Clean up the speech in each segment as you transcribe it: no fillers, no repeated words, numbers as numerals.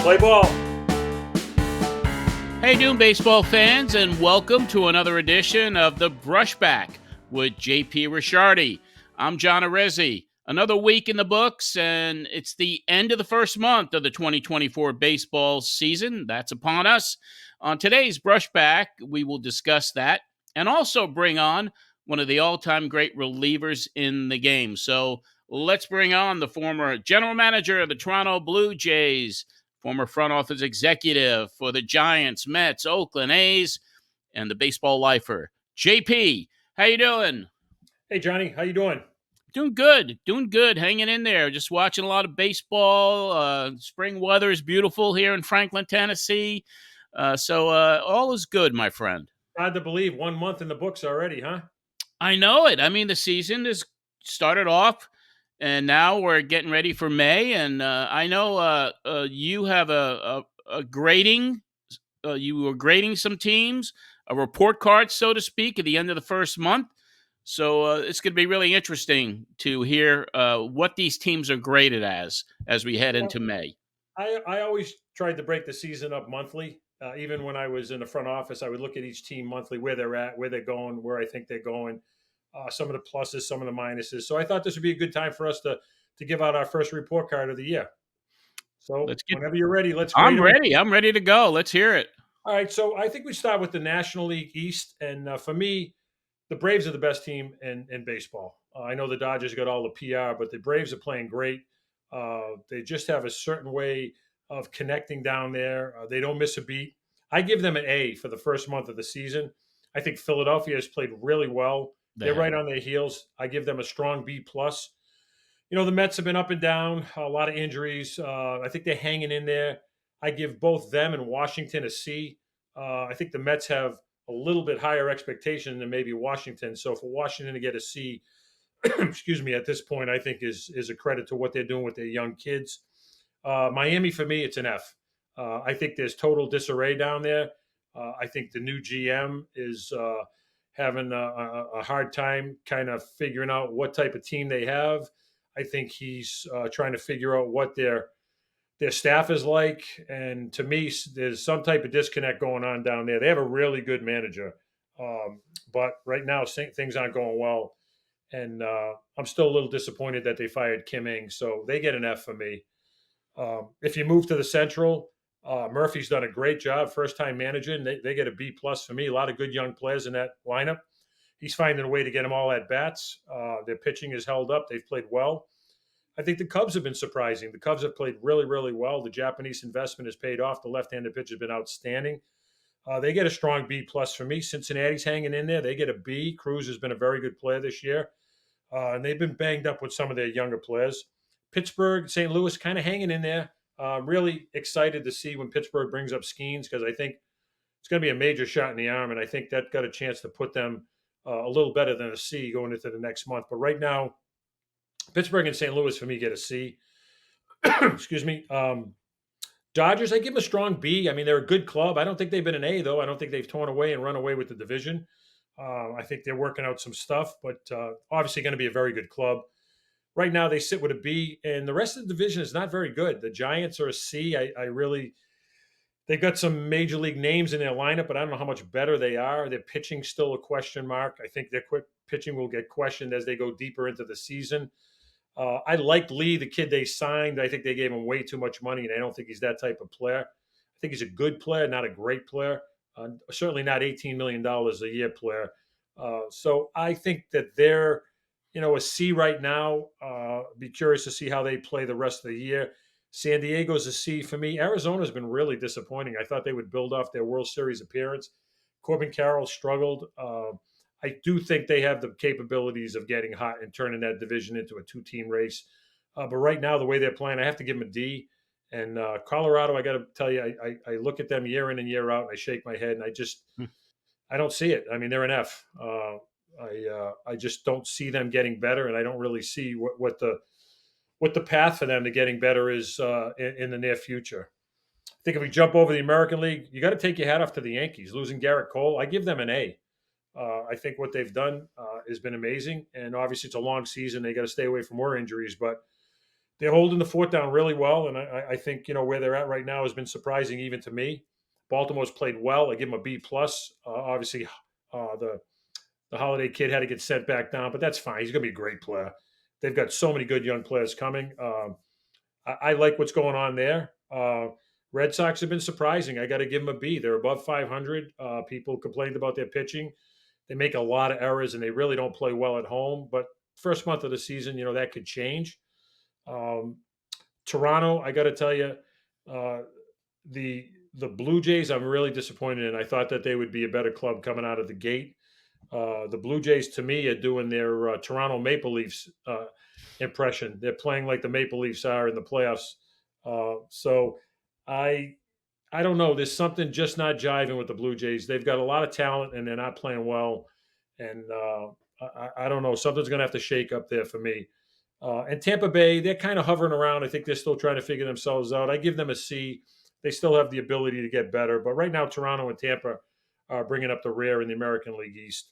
Play ball. How you doing, baseball fans, and welcome to another edition of the Brushback with JP Ricciardi. I'm John Arezzi. Another week in the books, and it's the end of the first month of the 2024 baseball season. That's upon us. On today's Brushback, we will discuss that and also bring on one of the all-time great relievers in the game. So let's bring on the former general manager of the Toronto Blue Jays, former front office executive for the Giants, Mets, Oakland A's, and the baseball lifer, JP. How you doing? Hey, Johnny. How you doing? Doing good, hanging in there. Just watching a lot of baseball. Spring weather is beautiful here in Franklin, Tennessee. So all is good, my friend. Hard to believe 1 month in the books already, huh? I know it. I mean, the season has started off, and now we're getting ready for May. And I know you have a grading. You were grading some teams, a report card, so to speak, at the end of the first month. So it's going to be really interesting to hear what these teams are graded as we head into May. I always tried to break the season up monthly. Even when I was in the front office, I would look at each team monthly, where they're at, where they're going, where I think they're going, some of the pluses, some of the minuses. So I thought this would be a good time for us to give out our first report card of the year. So whenever you're ready, let's grade I'm ready. I'm ready to go. Let's hear it. All right. So I think we start with the National League East. And for me, the Braves are the best team in baseball. I know the Dodgers got all the PR, but the Braves are playing great. They just have a certain way of connecting down there. They don't miss a beat. I give them an A for the first month of the season. I think Philadelphia has played really well. They're right on their heels. I give them a strong B plus. You know, the Mets have been up and down, a lot of injuries. I think they're hanging in there. I give both them and Washington a C. I think the Mets have a little bit higher expectation than maybe Washington. So for Washington to get a C, excuse me, at this point, I think is a credit to what they're doing with their young kids. Miami, for me, it's an F. I think there's total disarray down there. I think the new GM is having a hard time kind of figuring out what type of team they have. I think he's trying to figure out what their staff is like. And to me, there's some type of disconnect going on down there. They have a really good manager. But right now, things aren't going well. And I'm still a little disappointed that they fired Kim Ng. So they get an F for me. If you move to the Central, Murphy's done a great job, first-time managing. They get a B plus for me. A lot of good young players in that lineup. He's finding a way to get them all at bats. Their pitching is held up. They've played well. I think the Cubs have been surprising. The Cubs have played really, really well. The Japanese investment has paid off. The left-handed pitch has been outstanding. They get a strong B plus for me. Cincinnati's hanging in there. They get a B. Cruz has been a very good player this year. And they've been banged up with some of their younger players. Pittsburgh, St. Louis kind of hanging in there. Really excited to see when Pittsburgh brings up Skeens, because I think it's going to be a major shot in the arm. And I think that got a chance to put them a little better than a C going into the next month. But right now, Pittsburgh and St. Louis for me get a C. Excuse me. Dodgers, I give them a strong B. I mean, they're a good club. I don't think they've been an A, though. I don't think they've torn away and run away with the division. I think they're working out some stuff, but obviously going to be a very good club. Right now, they sit with a B, and the rest of the division is not very good. The Giants are a C. They've got some major league names in their lineup, but I don't know how much better they are. Their pitching's still a question mark. I think their pitching will get questioned as they go deeper into the season. I like Lee, the kid they signed. I think they gave him way too much money, and I don't think he's that type of player. I think he's a good player, not a great player. Certainly not $18 million a year player. So I think that they're, a C right now. Be curious to see how they play the rest of the year. San Diego's a C for me. Arizona's been really disappointing. I thought they would build off their World Series appearance. Corbin Carroll struggled. I do think they have the capabilities of getting hot and turning that division into a two-team race. But right now, the way they're playing, I have to give them a D. And Colorado, I got to tell you, I look at them year in and year out, and I shake my head, and I don't see it. I mean, they're an F. I just don't see them getting better, and I don't really see what the path for them to getting better is in the near future. I think if we jump over the American League, you got to take your hat off to the Yankees. Losing Garrett Cole, I give them an A. I think what they've done has been amazing, and obviously it's a long season. They got to stay away from more injuries, but they're holding the fort down really well, and I think where they're at right now has been surprising even to me. Baltimore's played well. I give them a B plus. Obviously, the Holiday kid had to get sent back down, but that's fine. He's going to be a great player. They've got so many good young players coming. I like what's going on there. Red Sox have been surprising. I got to give them a B. They're above 500. People complained about their pitching. They make a lot of errors, and they really don't play well at home. But first month of the season, that could change. Um, Toronto, I got to tell you, uh, the Blue Jays, I'm really disappointed in. I thought that they would be a better club coming out of the gate. The Blue Jays, to me, are doing their Toronto Maple Leafs impression. They're playing like the Maple Leafs are in the playoffs. So I I don't know. There's something just not jiving with the Blue Jays. They've got a lot of talent and they're not playing well. And I don't know. Something's going to have to shake up there for me. And Tampa Bay, they're kind of hovering around. I think they're still trying to figure themselves out. I give them a C. They still have the ability to get better. But right now, Toronto and Tampa are bringing up the rear in the American League East.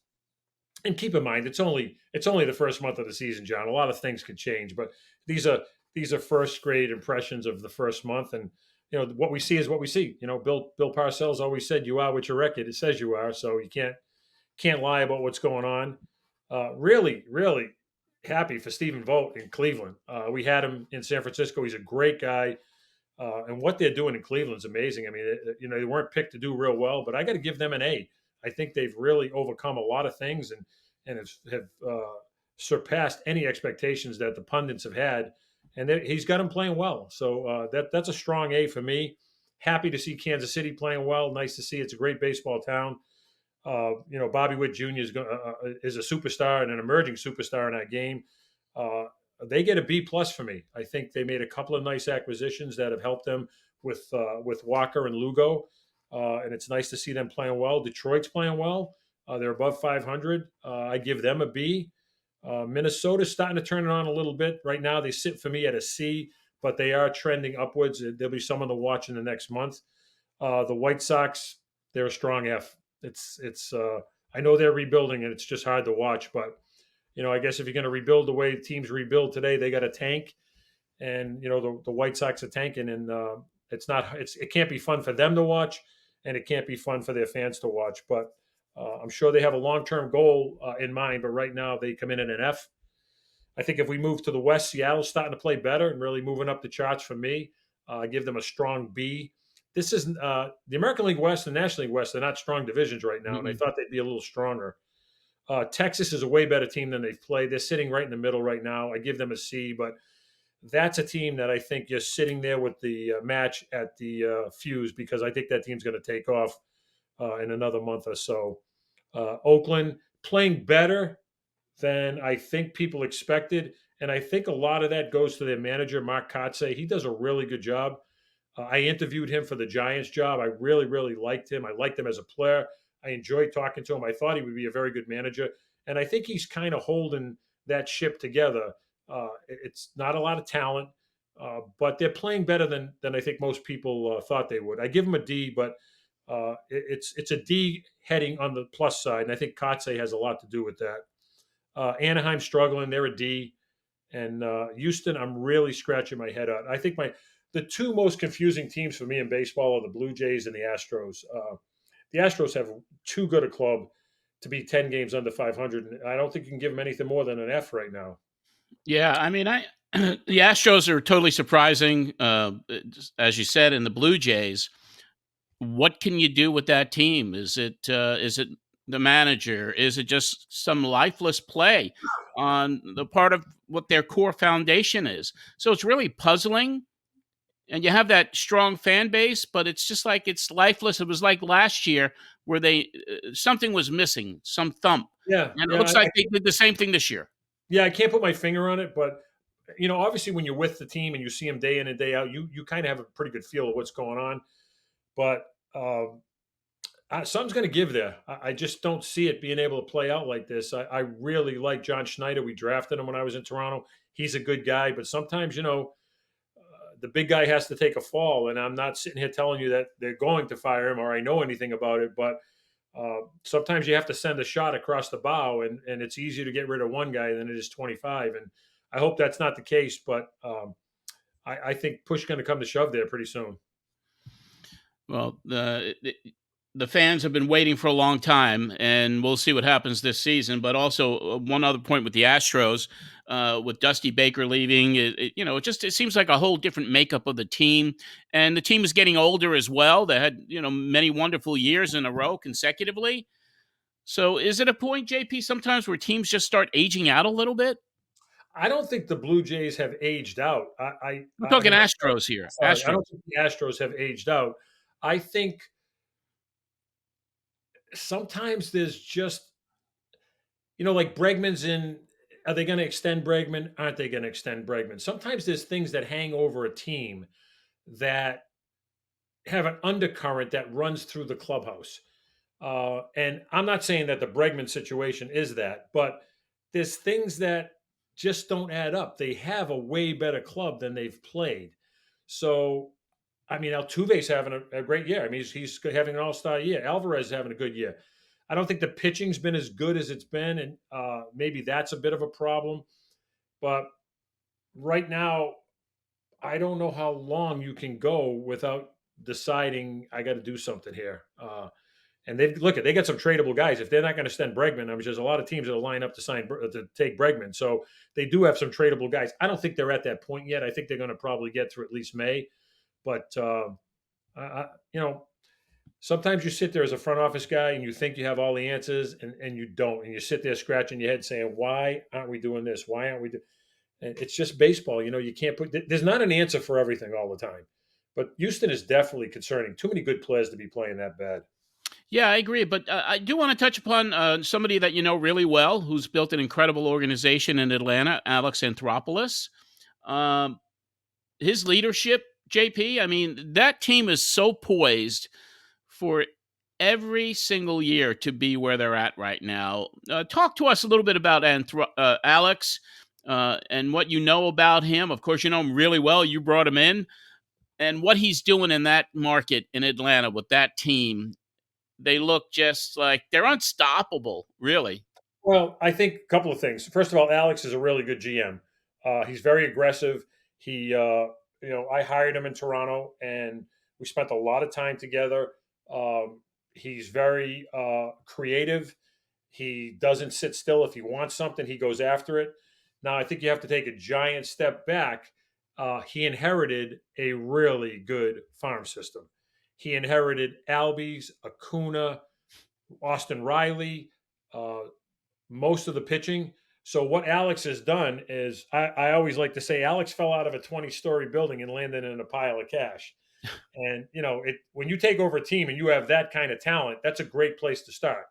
And keep in mind, it's only the first month of the season, John. A lot of things could change, but these are these are first grade impressions of the first month, and what we see is what we see. Bill Parcells always said, "You are what your record it says you are," so you can't lie about what's going on. Really, really happy for Stephen Vogt in Cleveland. We had him in San Francisco. He's a great guy. And what they're doing in Cleveland is amazing. I mean, they weren't picked to do real well, but I got to give them an A. I think they've really overcome a lot of things and have surpassed any expectations that the pundits have had. And he's got them playing well, so that's a strong A for me. Happy to see Kansas City playing well. Nice to see. It's a great baseball town. Bobby Witt Jr. is a superstar and an emerging superstar in that game. Uh, they get a B plus for me. I think they made a couple of nice acquisitions that have helped them with Walker and Lugo, and it's nice to see them playing well. Detroit's playing well. They're above 500. I give them a B. Minnesota's starting to turn it on a little bit. Right now, they sit for me at a C, but they are trending upwards. There'll be someone to watch in the next month. The White Sox, they're a strong F. It's I know they're rebuilding and it's just hard to watch, but I guess if you're going to rebuild the way teams rebuild today, they got a tank, and the White Sox are tanking, and it can't be fun for them to watch, and it can't be fun for their fans to watch. But I'm sure they have a long term goal in mind, but right now they come in at an F. I think if we move to the West, Seattle's starting to play better and really moving up the charts for me. I give them a strong B. This is the American League West and National League West. They're not strong divisions right now, and I thought they'd be a little stronger. Texas is a way better team than they've played. They're sitting right in the middle right now. I give them a C, but that's a team that I think you're sitting there with the match at the fuse, because I think that team's going to take off in another month or so. Oakland playing better than I think people expected. And I think a lot of that goes to their manager, Mark Kotze. He does a really good job. I interviewed him for the Giants job. I really, really liked him. I liked him as a player. I enjoyed talking to him. I thought he would be a very good manager. And I think he's kind of holding that ship together. It's not a lot of talent, but they're playing better than I think most people thought they would. I give them a D, but it's a D heading on the plus side. And I think Kotze has a lot to do with that. Anaheim struggling. They're a D. And Houston, I'm really scratching my head out. I think the two most confusing teams for me in baseball are the Blue Jays and the Astros. The Astros have too good a club to be 10 games under 500. And I don't think you can give them anything more than an F right now. Yeah, I mean, the Astros are totally surprising, as you said, in the Blue Jays. What can you do with that team? Is it the manager? Is it just some lifeless play on the part of what their core foundation is? So it's really puzzling. And you have that strong fan base, but it's just like it's lifeless. It was like last year where something was missing, some thump. Yeah, And it looks like they did the same thing this year. Yeah, I can't put my finger on it, but obviously when you're with the team and you see them day in and day out, you kind of have a pretty good feel of what's going on. But something's going to give there. I just don't see it being able to play out like this. I really like John Schneider. We drafted him when I was in Toronto. He's a good guy, but sometimes the big guy has to take a fall, and I'm not sitting here telling you that they're going to fire him or I know anything about it, but sometimes you have to send a shot across the bow, and it's easier to get rid of one guy than it is 25. And I hope that's not the case, but I think push going to come to shove there pretty soon. Well, the fans have been waiting for a long time, and we'll see what happens this season. But also, one other point with the Astros, with Dusty Baker leaving, it seems like a whole different makeup of the team, and the team is getting older as well. They had many wonderful years in a row consecutively. So, is it a point, JP, sometimes where teams just start aging out a little bit? I don't think the Blue Jays have aged out. We're I talking mean, Astros here. sorry, I Astros. don't think the Astros have aged out. I think sometimes there's just, like Bregman's in. Are they going to extend Bregman? Aren't they going to extend Bregman? Sometimes there's things that hang over a team that have an undercurrent that runs through the clubhouse. And I'm not saying that the Bregman situation is that, but there's things that just don't add up. They have a way better club than they've played. So, I mean, Altuve's having a great year. I mean, he's having an all-star year. Alvarez is having a good year. I don't think the pitching's been as good as it's been, and maybe that's a bit of a problem. But right now, I don't know how long you can go without deciding I got to do something here. And they got some tradable guys. If they're not going to extend Bregman, I mean, there's a lot of teams that'll line up to take Bregman. So they do have some tradable guys. I don't think they're at that point yet. I think they're going to probably get through at least May. But sometimes you sit there as a front office guy and you think you have all the answers, and you don't, and you sit there scratching your head saying, "Why aren't we doing this? Why aren't we?" And it's just baseball. You can't There's not an answer for everything all the time. But Houston is definitely concerning. Too many good players to be playing that bad. Yeah, I agree. But I do want to touch upon somebody that you know really well, who's built an incredible organization in Atlanta, Alex Anthopoulos. Um, his leadership, JP, I mean, that team is so poised for every single year to be where they're at right now. Talk to us a little bit about Alex and what you know about him. Of course, you know him really well. You brought him in. And what he's doing in that market in Atlanta with that team, they look just like they're unstoppable, really. Well, I think a couple of things. First of all, Alex is a really good GM. He's very aggressive. I hired him in Toronto, and we spent a lot of time together. He's very creative. He doesn't sit still. If he wants something, he goes after it. Now, I think you have to take a giant step back. He inherited a really good farm system. He inherited Albies, Acuna, Austin Riley, uh, most of the pitching. So what Alex has done is, I always like to say, Alex fell out of a 20-story building and landed in a pile of cash. And when you take over a team and you have that kind of talent, that's a great place to start.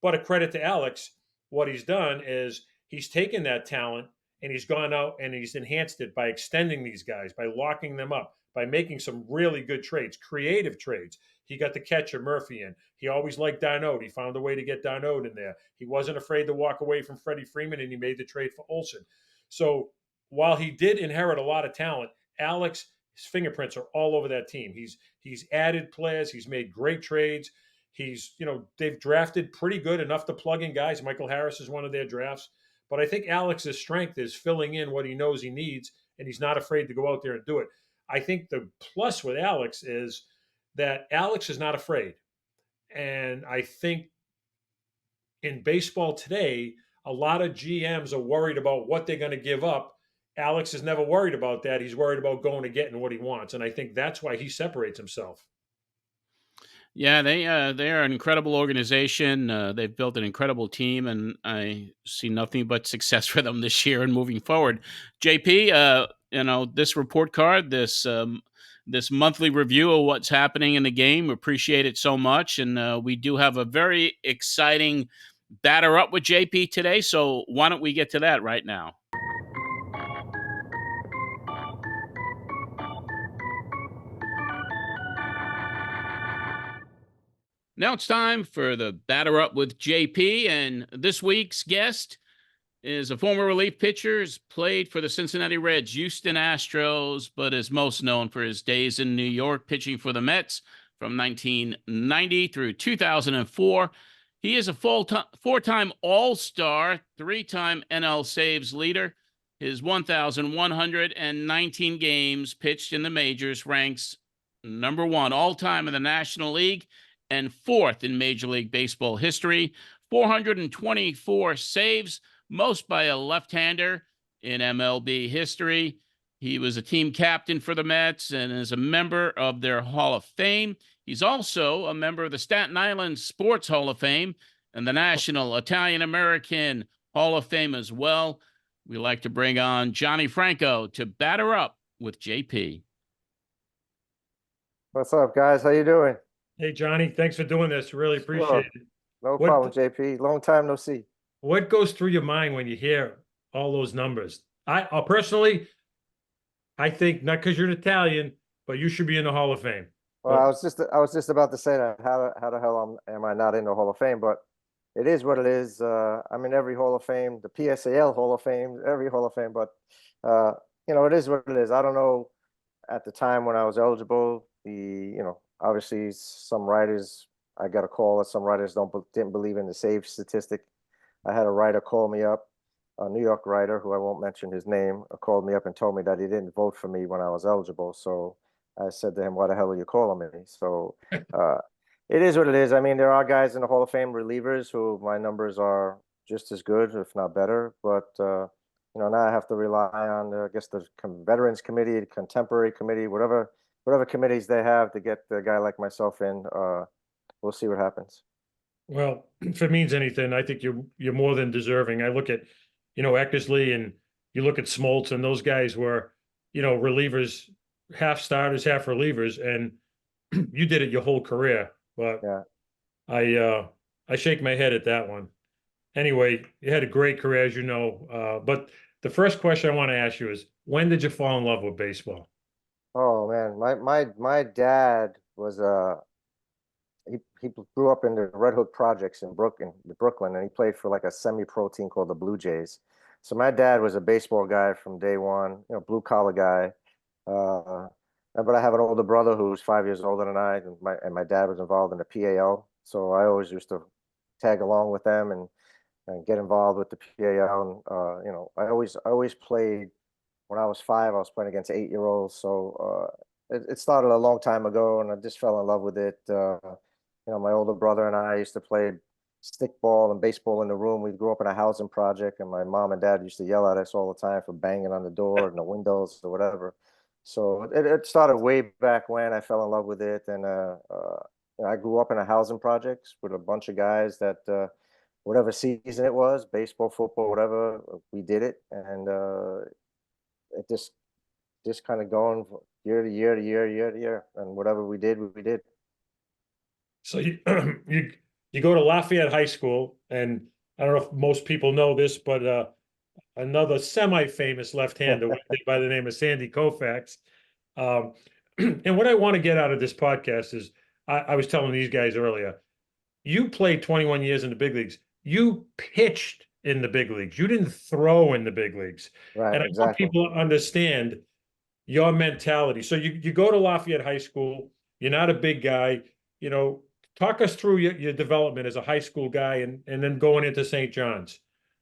But a credit to Alex, what he's done is he's taken that talent and he's gone out and he's enhanced it by extending these guys, by locking them up, by making some really good trades, creative trades. He got the catcher Murphy in. He always liked Darno. He found a way to get Darno in there. He wasn't afraid to walk away from Freddie Freeman, and he made the trade for Olson. So while he did inherit a lot of talent, Alex, his fingerprints are all over that team. He's added players. He's made great trades. They've drafted pretty good, enough to plug in guys. Michael Harris is one of their drafts. But I think Alex's strength is filling in what he knows he needs, and he's not afraid to go out there and do it. I think the plus with Alex is that Alex is not afraid. And I think in baseball today, a lot of GMs are worried about what they're going to give up. Alex is never worried about that. He's worried about going and getting what he wants. And I think that's why he separates himself. Yeah, they are an incredible organization. They've built an incredible team, and I see nothing but success for them this year and moving forward. JP, this report card, this monthly review of what's happening in the game, appreciate it so much, and we do have a very exciting batter up with JP today. So why don't we get to that right now? Now it's time for the batter up with JP, and this week's guest is a former relief pitcher, has played for the Cincinnati Reds, Houston Astros, but is most known for his days in New York pitching for the Mets from 1990 through 2004. He is a four-time All-Star, three-time NL saves leader. His 1,119 games pitched in the majors ranks number one all-time in the National League and fourth in Major League Baseball history. 424 saves, most by a left-hander in MLB history. He was a team captain for the Mets and is a member of their Hall of Fame. He's also a member of the Staten Island Sports Hall of Fame and the National Italian American Hall of Fame as well. We like to bring on Johnny Franco to batter up with JP. What's up, guys? How you doing? Hey, Johnny, thanks for doing this. Really appreciate it. No problem, JP. Long time no see. What goes through your mind when you hear all those numbers? I personally, I think not because you're an Italian, but you should be in the Hall of Fame. Well, I was just about to say that. How the hell am I not in the Hall of Fame? But it is what it is. I'm in every Hall of Fame, the PSAL Hall of Fame, every Hall of Fame. But it is what it is. I don't know at the time when I was eligible. Obviously some writers, I got a call that some writers didn't believe in the save statistic. I had a writer call me up, a New York writer who I won't mention his name, called me up and told me that he didn't vote for me when I was eligible. So I said to him, "Why the hell are you calling me?" So it is what it is. I mean, there are guys in the Hall of Fame relievers who my numbers are just as good, if not better. But now I have to rely on, I guess, the Veterans Committee, the Contemporary Committee, whatever committees they have to get a guy like myself in. We'll see what happens. Well, if it means anything, I think you're more than deserving. I look at, Eckersley, and you look at Smoltz, and those guys were, relievers, half starters, half relievers, and you did it your whole career. But yeah. I shake my head at that one. Anyway, you had a great career, as you know. But the first question I want to ask you is, when did you fall in love with baseball? Oh man, my dad was he grew up in the Red Hook projects in Brooklyn, and he played for like a semi-pro team called the Blue Jays. So my dad was a baseball guy from day one, blue collar guy. But I have an older brother who's 5 years older than I, and my dad was involved in the PAL. So I always used to tag along with them and get involved with the PAL. And I always played. When I was 5, I was playing against 8-year-olds. So it started a long time ago, and I just fell in love with it. My older brother and I used to play stickball and baseball in the room. We grew up in a housing project, and my mom and dad used to yell at us all the time for banging on the door and the windows or whatever. So it started way back when I fell in love with it. And I grew up in a housing projects with a bunch of guys that whatever season it was, baseball, football, whatever, we did it. And it just kind of going year to year to year, year to year, and whatever we did, we did. So you you go to Lafayette High School, and I don't know if most people know this, but another semi-famous left-hander by the name of Sandy Koufax. And what I want to get out of this podcast is, I was telling these guys earlier, you played 21 years in the big leagues. You pitched in the big leagues. You didn't throw in the big leagues. Right, and I exactly. want people to understand your mentality. So you go to Lafayette High School. You're not a big guy. Talk us through your development as a high school guy, and then going into St. John's.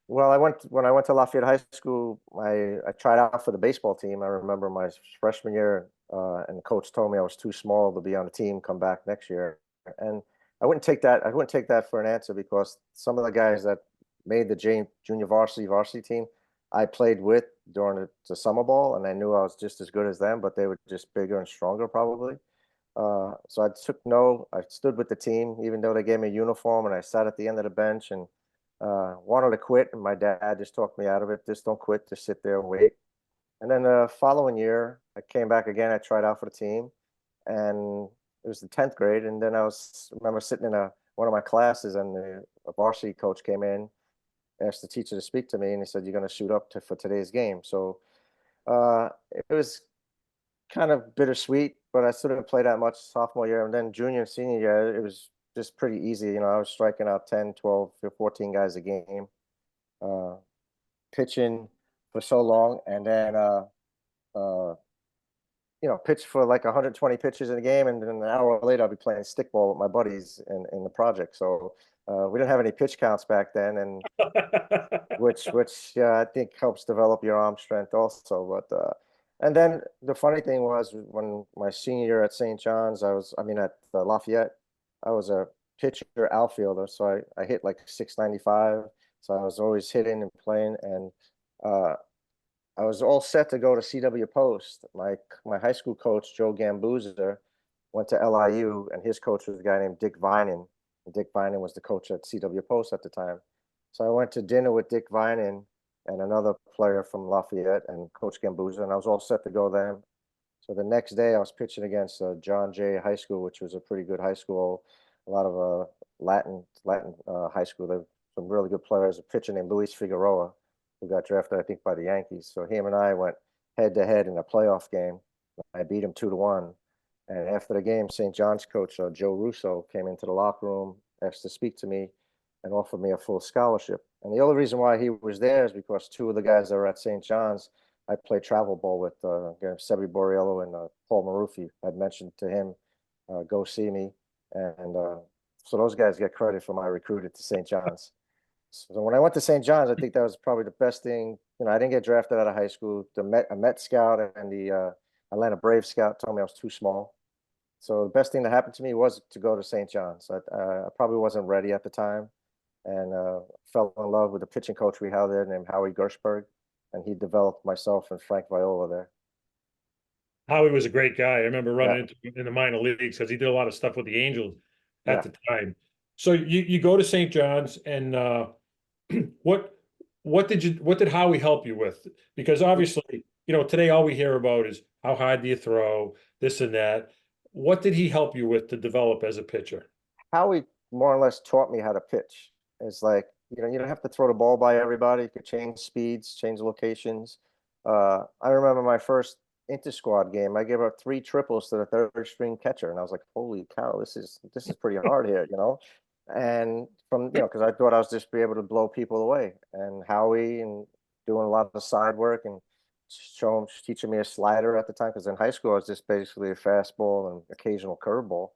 Well, when I went to Lafayette High School, I tried out for the baseball team. I remember my freshman year, and the coach told me I was too small to be on the team. Come back next year, and I wouldn't take that. I wouldn't take that for an answer, because some of the guys that made the junior varsity team, I played with during the summer ball, and I knew I was just as good as them, but they were just bigger and stronger probably. So I stood with the team, even though they gave me a uniform, and I sat at the end of the bench and wanted to quit. And my dad just talked me out of it. Just don't quit, just sit there and wait. And then the following year, I came back again. I tried out for the team, and it was the 10th grade. And then remember sitting in one of my classes, and a varsity coach came in, asked the teacher to speak to me, and he said, "You're going to suit up for today's game." So it was kind of bittersweet, but I still didn't play that much sophomore year. And then junior and senior year, it was just pretty easy. I was striking out 10, 12, 14 guys a game, pitching for so long. And then pitch for like 120 pitches in a game, and then an hour later I'll be playing stickball with my buddies in the project. So we didn't have any pitch counts back then, and which I think helps develop your arm strength also. But and then the funny thing was when my senior year at St. John's, at Lafayette, I was a pitcher outfielder, so I hit like 695. So I was always hitting and playing, and I was all set to go to CW Post. My high school coach, Joe Gambuser, went to LIU, and his coach was a guy named Dick Vinan. Dick Vinan was the coach at CW Post at the time. So I went to dinner with Dick Vinan and another player from Lafayette and Coach Gambuser, and I was all set to go then. So the next day I was pitching against John Jay High School, which was a pretty good high school, a lot of Latin high school. There were some really good players, a pitcher named Luis Figueroa, who got drafted, I think, by the Yankees. So him and I went head to head in a playoff game. I beat him 2-1. And after the game, St. John's coach, Joe Russo, came into the locker room, asked to speak to me, and offered me a full scholarship. And the only reason why he was there is because two of the guys that were at St. John's, I played travel ball with Sebi Borriello and Paul Maruffi. I'd mentioned to him, go see me. And so those guys get credit for my recruiting to St. John's. So when I went to St. John's, I think that was probably the best thing. I didn't get drafted out of high school. A Met scout and the Atlanta Braves scout told me I was too small. So the best thing that happened to me was to go to St. John's. I probably wasn't ready at the time, and fell in love with the pitching coach we had there named Howie Gershberg, and he developed myself and Frank Viola there. Howie was a great guy. I remember running into him in the minor leagues because he did a lot of stuff with the Angels at the time. So you go to St. John's, and what did Howie help you with? Because obviously, today all we hear about is how hard do you throw, this and that. What did he help you with to develop as a pitcher? Howie more or less taught me how to pitch. It's like, you don't have to throw the ball by everybody. You could change speeds, change locations. I remember my first inter-squad game. I gave up 3 triples to the third string catcher, and I was like, holy cow, this is pretty hard here, And from, because I thought I was just be able to blow people away. And Howie and doing a lot of side work and teaching me a slider at the time, because in high school I was just basically a fastball and occasional curveball.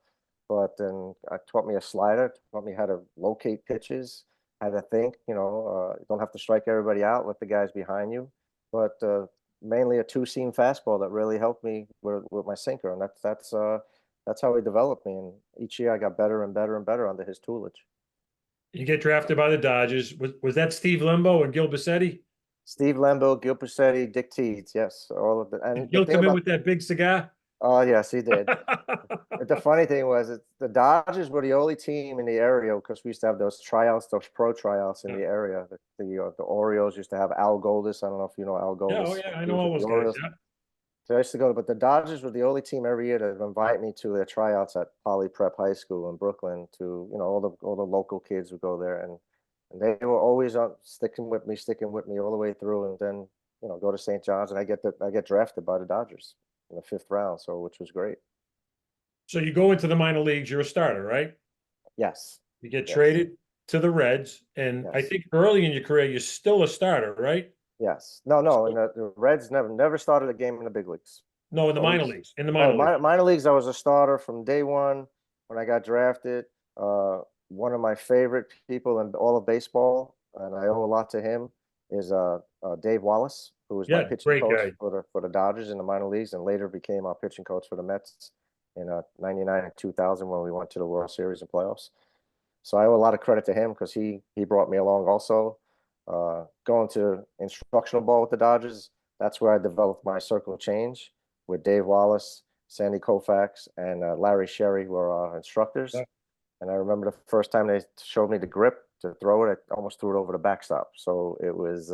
But then I taught me a slider, taught me how to locate pitches, how to think. You don't have to strike everybody out, let the guys behind you. But mainly a 2-seam fastball that really helped me with my sinker, and that's how he developed me. And each year I got better and better and better under his tutelage. You get drafted by the Dodgers. Was that Steve Lembo and Gil Bassetti? Steve Lembo, Gil Bassetti, Dick Teeds, yes, all of it. And Gil come in with that big cigar? Oh, yes, he did. But the funny thing was, the Dodgers were the only team in the area, because we used to have those tryouts, those pro tryouts in the area. The Orioles used to have Al Goldis. I don't know if you know Al Goldis. Yeah, I know all those guys. Yeah. So I used to go, but the Dodgers were the only team every year to invite me to their tryouts at Poly Prep High School in Brooklyn. To all the local kids would go there, and they were always sticking with me all the way through, and then go to St. John's, and I get drafted by the Dodgers in the 5th round, which was great. So you go into the minor leagues, you're a starter, right? Yes. You get traded to the Reds, and I think early in your career, you're still a starter, right? Yes. No. And the Reds never started a game in the big leagues. No, in the minor leagues. In the minor leagues, I was a starter from day one when I got drafted. One of my favorite people in all of baseball, and I owe a lot to him, is Dave Wallace, who was my pitching coach for the Dodgers in the minor leagues, and later became our pitching coach for the Mets in '99 and 2000 when we went to the World Series and playoffs. So I owe a lot of credit to him, because he brought me along also. Going to instructional ball with the Dodgers, that's where I developed my circle change with Dave Wallace, Sandy Koufax, and Larry Sherry were our instructors. Yeah. And I remember the first time they showed me the grip to throw it, I almost threw it over the backstop. So it was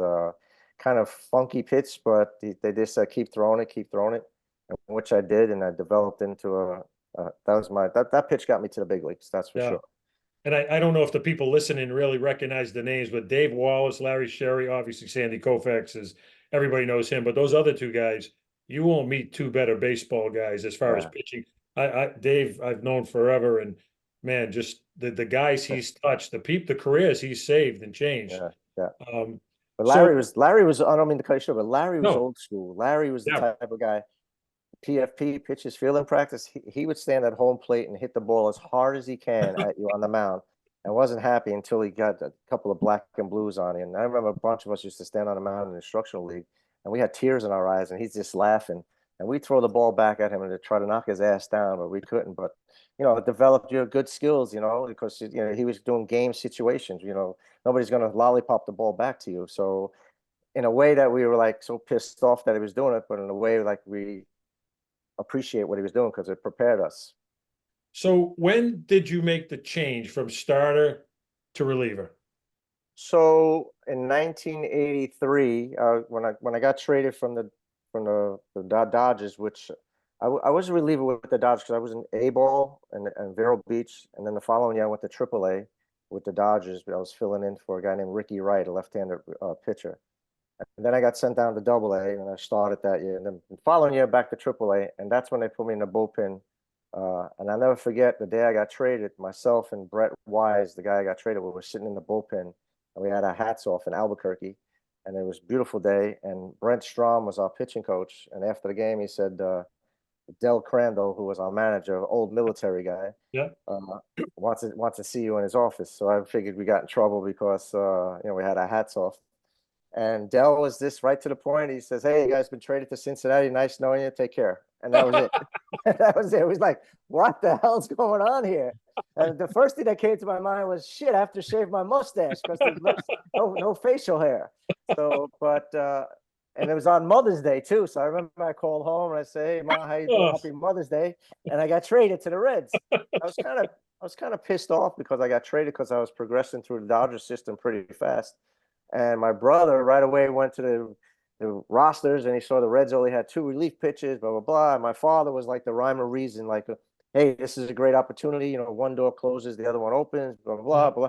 kind of funky pitch, but they just said, keep throwing it, which I did, and I developed into that pitch got me to the big leagues, that's for sure. And I don't know if the people listening really recognize the names, but Dave Wallace, Larry Sherry, obviously Sandy Koufax everybody knows him, but those other 2 guys, you won't meet 2 better baseball guys as far as pitching. Dave, I've known forever, and man, just the guys he's touched, the careers he's saved and changed. But Larry was, I don't mean to cut you short, but Larry was old school. Larry was the type of guy, PFP, pitches fielding practice, he would stand at home plate and hit the ball as hard as he can at you on the mound, and wasn't happy until he got a couple of black and blues on him. And I remember a bunch of us used to stand on the mound in the instructional league, and we had tears in our eyes, and he's just laughing. And we throw the ball back at him and to try to knock his ass down, but we couldn't. But it developed your good skills, because he was doing game situations. Nobody's gonna lollipop the ball back to you. So in a way that we were like so pissed off that he was doing it, but in a way like we appreciate what he was doing because it prepared us. So when did you make the change from starter to reliever? So in 1983, when I got traded from the Dodgers, which I was a reliever with the Dodgers because I was in A-ball and Vero Beach, and then the following year I went to AAA with the Dodgers. But I was filling in for a guy named Ricky Wright, a left-handed pitcher. And then I got sent down to AA, and I started that year. And then the following year back to AAA, and that's when they put me in the bullpen. And I'll never forget the day I got traded. Myself and Brett Wise, the guy I got traded with, were sitting in the bullpen, and we had our hats off in Albuquerque, and it was a beautiful day. And Brent Strom was our pitching coach, and after the game, he said, Del Crandall, who was our manager, old military guy, Yeah. wants to see you in his office. So I figured we got in trouble because we had our hats off. And Dell was this right to the point. He says, "Hey, you guys been traded to Cincinnati. Nice knowing you. Take care." And that was it. That was it. It was like, what the hell's going on here? And the first thing that came to my mind was, shit, I have to shave my mustache because there's no facial hair. So, and it was on Mother's Day too. So I remember I called home and I said, "Hey, Ma, how you doing? Happy Mother's Day." And I got traded to the Reds. I was kind of pissed off because I got traded because I was progressing through the Dodger system pretty fast. And my brother right away went to the rosters and he saw the Reds only had 2 relief pitches, blah, blah, blah. And my father was like the rhyme or reason, like, hey, this is a great opportunity. One door closes, the other one opens, blah, blah, blah, blah.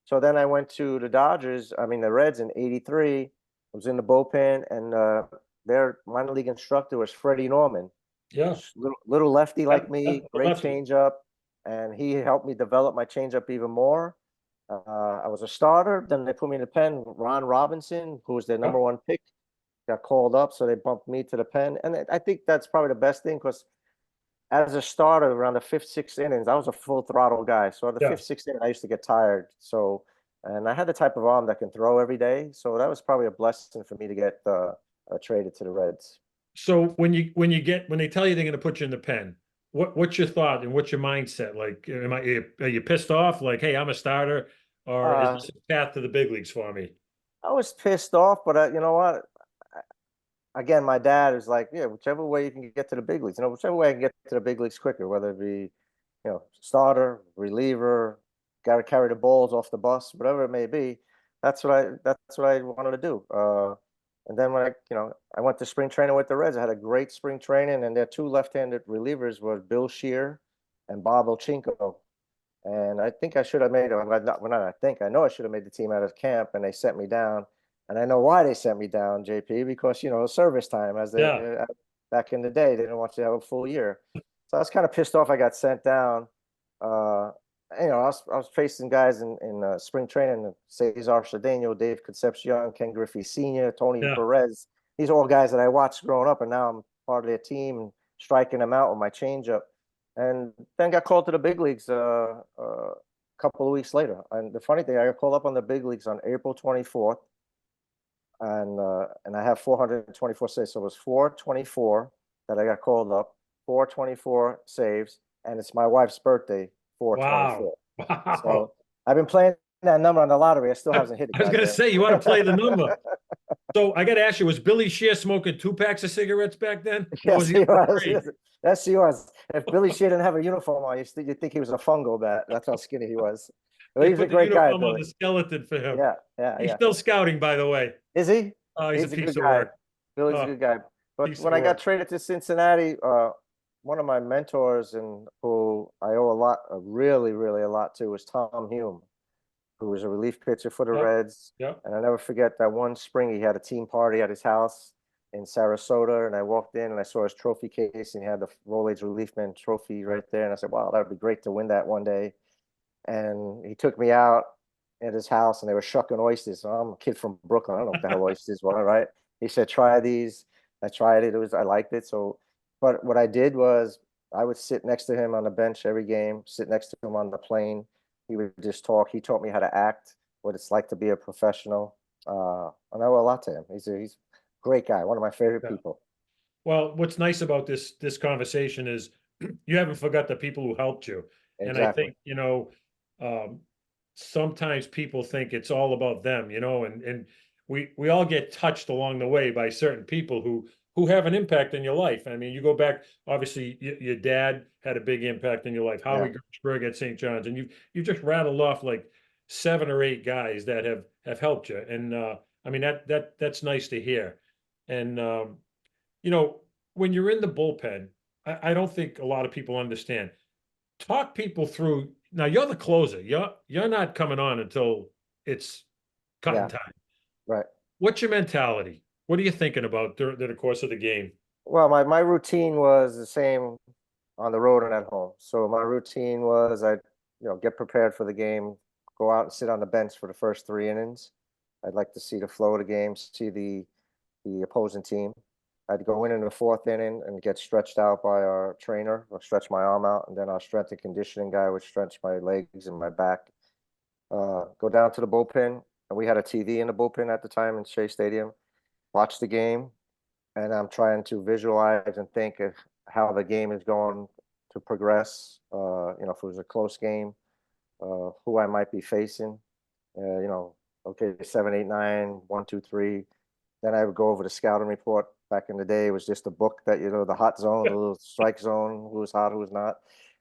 So then I went to the Reds in 83. I was in the bullpen, and their minor league instructor was Freddie Norman. Yeah. Little lefty like me, great changeup. And he helped me develop my changeup even more. I was a starter. Then they put me in the pen. Ron Robinson, who was their number 1 pick, got called up, so they bumped me to the pen. And I think that's probably the best thing because as a starter, around the 5th, 6th innings, I was a full throttle guy. So at the 5th, 6th inning, I used to get tired. So, and I had the type of arm that can throw every day. So that was probably a blessing for me to get traded to the Reds. So when they tell you they're going to put you in the pen, what's your thought and what's your mindset? Like, are you pissed off? Like, hey, I'm a starter, or is this a path to the big leagues for me? I was pissed off, but you know what? Again, my dad is like, yeah, whichever way you can get to the big leagues, whichever way I can get to the big leagues quicker, whether it be, starter, reliever, got to carry the balls off the bus, whatever it may be. That's what I wanted to do. And then when I went to spring training with the Reds, I had a great spring training, and their 2 left-handed relievers were Bill Shear and Bob Ochinko. And I think I should have made I know I should have made the team out of camp, and they sent me down. And I know why they sent me down, JP, because, service time back in the day, they didn't want you to have a full year. So I was kind of pissed off I got sent down. I was facing guys in spring training, Cesar Cedeno, Dave Concepcion, Ken Griffey Sr., Tony Perez. These are all guys that I watched growing up, and now I'm part of their team and striking them out with my changeup. And then got called to the big leagues a couple of weeks later. And the funny thing, I got called up on the big leagues on April 24th. And I have 424 saves. So it was 424 that I got called up, 424 saves, and it's my wife's birthday, 424. Wow. So I've been playing that number on the lottery. I still hasn't hit it. I was going to say, you want to play the number. So I got to ask you, was Billy Shear smoking 2 packs of cigarettes back then? Yes, he was. Yes, he was. If Billy Shear didn't have a uniform on, you'd think he was a fungo bat. That's how skinny he was. But he was a great guy. On the skeleton for him. Yeah. He's still scouting, by the way. Is he? He's a piece of work. Billy's a good guy. But when I got traded to Cincinnati, one of my mentors and who I owe really, really a lot to, was Tom Hume, who was a relief pitcher for the Reds. Yeah. And I never forget that one spring he had a team party at his house in Sarasota, and I walked in and I saw his trophy case, and he had the Rolaids Relief Man trophy right there. And I said, wow, that would be great to win that one day. And he took me out at his house, and they were shucking oysters. So I'm a kid from Brooklyn. I don't know what the hell oysters were, right? He said, try these. I tried it. I liked it. So But what I did was I would sit next to him on the bench every game, sit next to him on the plane. He would just talk. He taught me how to act, what it's like to be a professional. And I owe a lot to him. He's a great guy, one of my favorite Yeah. people. Well, what's nice about this conversation is you haven't forgot the people who helped you. And I Exactly. think, um, sometimes people think it's all about them, and we all get touched along the way by certain people who have an impact in your life. I mean, you go back, obviously, your dad had a big impact in your life, Yeah. Howie Gershberg at St. John's, and you just rattled off like 7 or 8 guys that have helped you. And I mean that's nice to hear. And you know, when you're in the bullpen, I don't think a lot of people understand. Talk people through. Now you're the closer. You're not coming on until it's cutting Yeah. time. Right. What's your mentality? What are you thinking about during the course of the game? Well, my routine was the same on the road and at home. So my routine was get prepared for the game, go out and sit on the bench for the first 3 innings. I'd like to see the flow of the game, see the opposing team. I'd go in the fourth inning and get stretched out by our trainer. I'll stretch my arm out, and then our strength and conditioning guy would stretch my legs and my back. Go down to the bullpen, and we had a TV in the bullpen at the time in Shea Stadium. Watch the game, and I'm trying to visualize and think of how the game is going to progress. If it was a close game, who I might be facing. Okay, 7, 8, 9, 1, 2, 3. Then I would go over the scouting report. Back in the day, it was just a book that, the hot zone, the little strike zone, who was hot, who was not.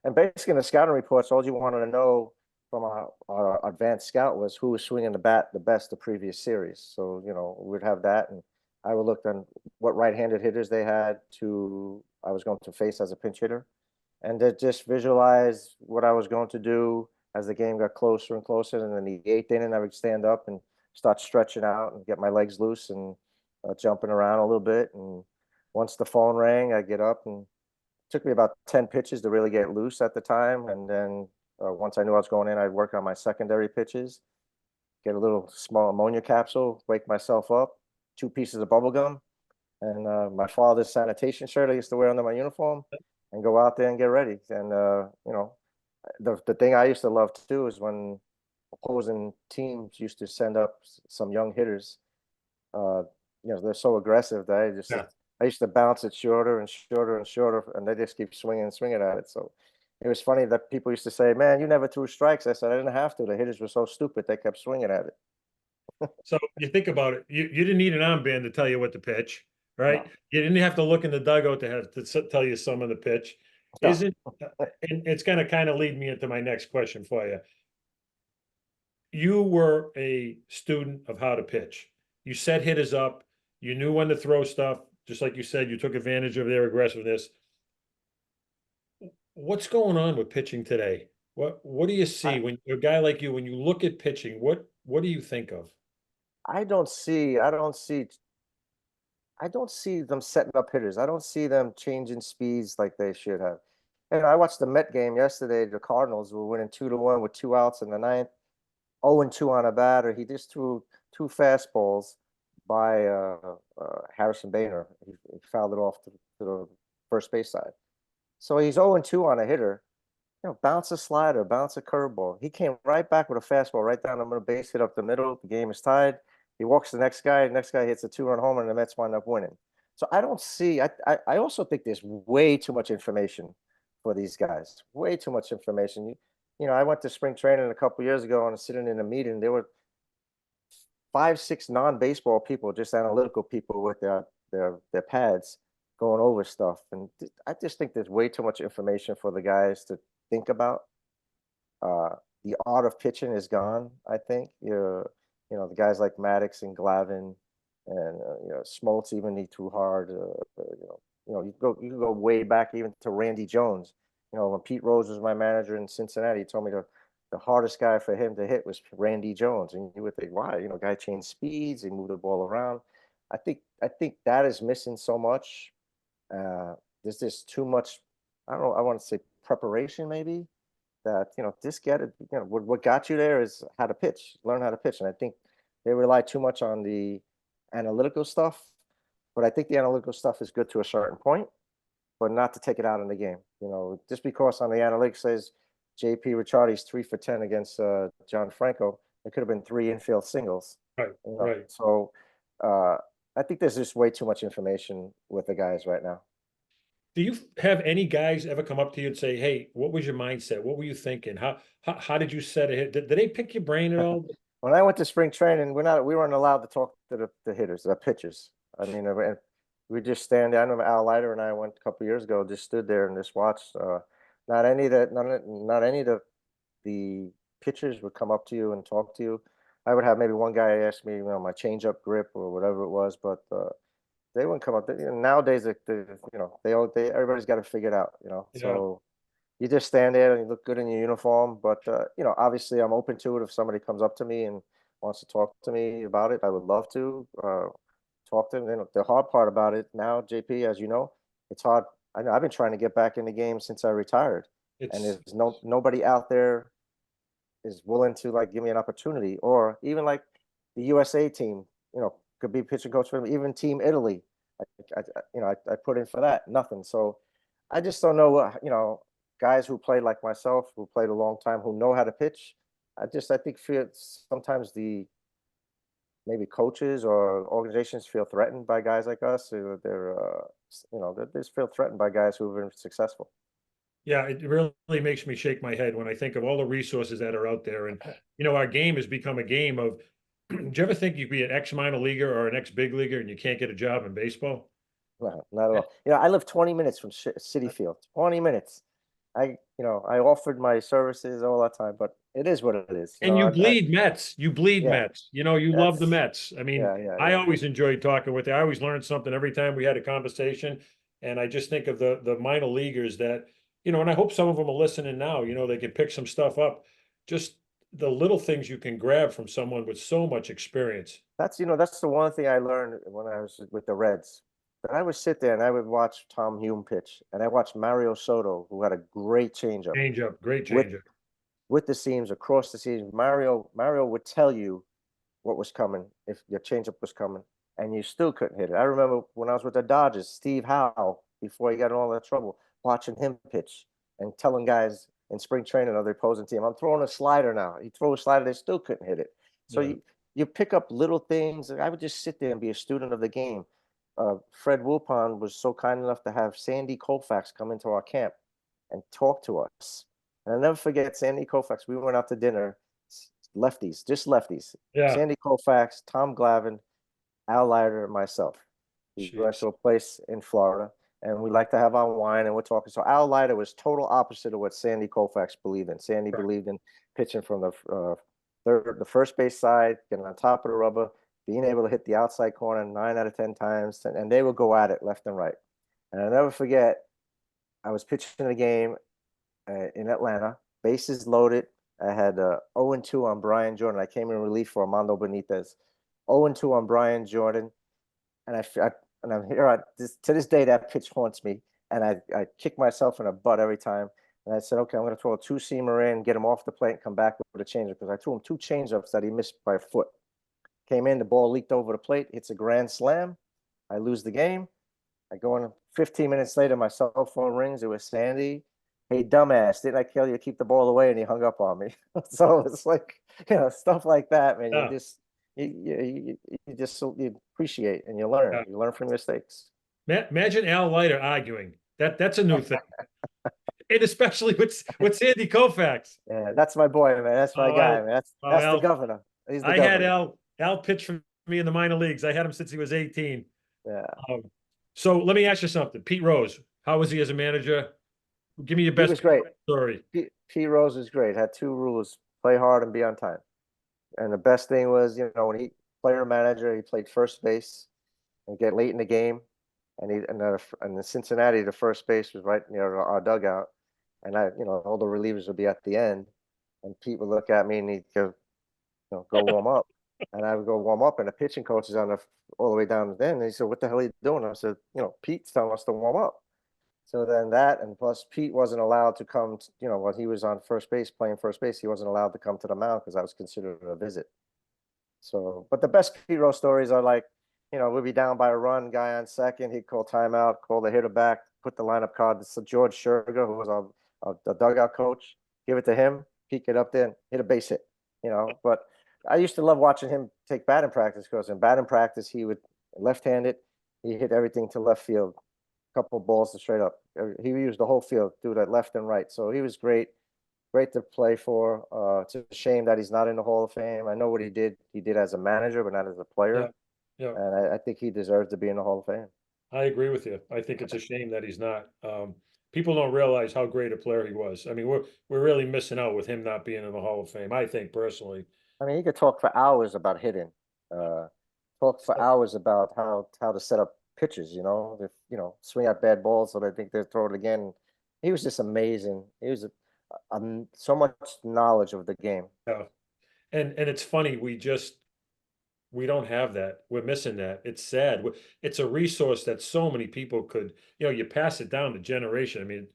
And basically in the scouting reports, all you wanted to know from our advanced scout was who was swinging the bat the best the previous series. So, we'd have that. And I would look on what right-handed hitters they had I was going to face as a pinch hitter. And to just visualize what I was going to do as the game got closer and closer. And in the eighth inning, I would stand up and start stretching out and get my legs loose and jumping around a little bit. And once the phone rang, I get up, and it took me about 10 pitches to really get loose at the time. And then once I knew I was going in, I'd work on my secondary pitches, get a little small ammonia capsule, wake myself up, 2 pieces of bubble gum, and my father's sanitation shirt I used to wear under my uniform, and go out there and get ready. And the thing I used to love too is when opposing teams used to send up some young hitters. Uh, they're so aggressive that Yeah. I used to bounce it shorter and shorter and shorter, and they just keep swinging and swinging at it. So it was funny that people used to say, "Man, you never threw strikes." I said, "I didn't have to. The hitters were so stupid; they kept swinging at it." So you think about it, you didn't need an armband to tell you what to pitch, right? No, You didn't have to look in the dugout to have to tell you some of the pitch. no. Isn't and it's going to kind of lead me into my next question for you. You were a student of how to pitch. You set hitters up. You knew when to throw stuff. Just like you said, you took advantage of their aggressiveness. What's going on with pitching today? What do you I, see when a guy like you, when you look at pitching, what do you think of? I don't see them setting up hitters. I don't see them changing speeds like they should have. And I watched the Met game yesterday. The Cardinals were winning 2-1 with 2 outs in the ninth. 0-2 on a batter. He just threw 2 fastballs by Harrison Bader. He fouled it off to the first base side. So he's 0-2 on a hitter. Bounce a slider, bounce a curveball. He came right back with a fastball right down the middle, base hit up the middle. The game is tied. He walks the next guy. The next guy hits a 2-run homer, and the Mets wind up winning. So I don't see. I also think there's way too much information for these guys. Way too much information. I went to spring training a couple years ago and sitting in a meeting. There were 5, 6 non-baseball people, just analytical people with their pads going over stuff. And I just think there's way too much information for the guys to think about. The art of pitching is gone, I think. The guys like Maddox and Glavine and Smoltz even need too hard. You can go way back even to Randy Jones. When Pete Rose was my manager in Cincinnati, he told me the hardest guy for him to hit was Randy Jones, and you would think, why? Guy changed speeds, he moved the ball around. I think that is missing so much. There's just too much. I don't know. I want to say preparation, maybe. That just get it. What got you there is how to pitch, learn how to pitch, and I think they rely too much on the analytical stuff. But I think the analytical stuff is good to a certain point. but not to take it out in the game. Just because on the analytics says JP Ricciardi's 3 for 10 against John Franco, it could have been 3 infield singles. Right. Right. So I think there's just way too much information with the guys right now. Do you have any guys ever come up to you and say, "Hey, what was your mindset? What were you thinking? How did you set it? Did they pick your brain at all?" When I went to spring training, we weren't allowed to talk to the hitters, the pitchers. I mean, we just stand there. I remember Al Leiter and I went a couple years ago, just stood there and just watched. Not any of the pitchers would come up to you and talk to you. I would have maybe one guy ask me, my changeup grip or whatever it was, but they wouldn't come up. Nowadays, everybody's got to figure it out. Yeah. So you just stand there and you look good in your uniform. But obviously, I'm open to it. If somebody comes up to me and wants to talk to me about it, I would love to talk to them. The hard part about it now, JP, as you know, it's hard. I know I've been trying to get back in the game since I retired, and there's nobody out there is willing to like give me an opportunity, or even like the USA team, could be pitching coach for them, even Team Italy. I put in for that, nothing. So I just don't know what, guys who played like myself, who played a long time, who know how to pitch. I think sometimes maybe coaches or organizations feel threatened by guys like us. They just feel threatened by guys who've been successful. Yeah, it really makes me shake my head when I think of all the resources that are out there. And, our game has become a game of, do you ever think you'd be an ex-minor leaguer or an ex-big leaguer and you can't get a job in baseball? No, not at all. I live 20 minutes from Citi Field, 20 minutes. I offered my services all that time, but it is what it is. And you bleed Mets. You bleed Yeah. Mets. You love the Mets. I mean, I always enjoyed talking with you. I always learned something every time we had a conversation. And I just think of the minor leaguers that, and I hope some of them are listening now, they can pick some stuff up. Just the little things you can grab from someone with so much experience. That's the one thing I learned when I was with the Reds. That I would sit there and I would watch Tom Hume pitch, and I watched Mario Soto, who had a great changeup. Great changeup. With the seams, across the seams. Mario would tell you what was coming, if your changeup was coming, and you still couldn't hit it. I remember when I was with the Dodgers, Steve Howe, before he got in all that trouble, watching him pitch and telling guys in spring training of the opposing team, I'm throwing a slider now. He throw a slider, they still couldn't hit it. So you pick up little things. I would just sit there and be a student of the game. Fred Wilpon was so kind enough to have Sandy Koufax come into our camp and talk to us. And I'll never forget Sandy Koufax. We went out to dinner, lefties, just lefties. Yeah. Sandy Koufax, Tom Glavine, Al Leiter, and myself. We went to a place in Florida, and we like to have our wine, and we're talking. So Al Leiter was total opposite of what Sandy Koufax believed in. Sandy believed in pitching from the first base side, getting on top of the rubber, being able to hit the outside corner 9 out of 10 times, and they would go at it left and right. And I'll never forget, I was pitching a game in Atlanta, bases loaded. I had 0-2 on Brian Jordan. I came in relief for Armando Benitez. 0-2 on Brian Jordan, and I'm here. To this day, that pitch haunts me, and I kick myself in the butt every time. And I said, okay, I'm going to throw a 2-seamer in, get him off the plate, and come back with a changeup, because I threw him 2 changeups that he missed by a foot. Came in, the ball leaked over the plate, hits a grand slam. I lose the game. I go in 15 minutes later, my cell phone rings. It was Sandy. Hey, dumbass, didn't I tell you to keep the ball away? And he hung up on me. So it's like, stuff like that, man. You appreciate and you learn. Yeah. You learn from your mistakes. Imagine Al Leiter arguing. That's a new thing. And especially with Sandy Koufax. Yeah, that's my boy, man. That's my guy, man. That's the governor. He's the governor. Had Al pitch for me in the minor leagues. I had him since he was 18. Yeah. So let me ask you something. Pete Rose, how was he as a manager? Give me your best story. Pete Rose is great. Had 2 rules: play hard and be on time. And the best thing was, when he player manager, he played first base and get late in the game. And in Cincinnati, the first base was right near our dugout. And all the relievers would be at the end. And Pete would look at me and he'd go, go warm up. And I would go warm up, and the pitching coach is all the way down the end. And he said, what the hell are you doing? I said, Pete's telling us to warm up. So then and plus Pete wasn't allowed to come, when he was on first base, playing first base, he wasn't allowed to come to the mound because I was considered a visit. So, but the best Pete Rose stories are like, we'd be down by a run, guy on second, he'd call timeout, call the hitter back, put the lineup card. So George Sherger, who was our dugout coach, give it to him, peek it up there, and hit a base hit. But I used to love watching him take batting practice because in batting practice he would left-handed, he hit everything to left field, couple balls to straight up. He used the whole field, do that left and right. So he was great to play for. It's a shame that he's not in the Hall of Fame. I know what he did. He did as a manager, but not as a player. Yeah, yeah. And I think he deserves to be in the Hall of Fame. I agree with you. I think it's a shame that he's not. People don't realize how great a player he was. I mean, we're really missing out with him not being in the Hall of Fame. I think personally. I mean, he could talk for hours about hitting. Talk for hours about how to set up pitches. If swing out bad balls, so they think they'll throw it again. He was just amazing. He was so much knowledge of the game. Yeah, and it's funny. We don't have that. We're missing that. It's sad. It's a resource that so many people could, you pass it down to generation. I mean,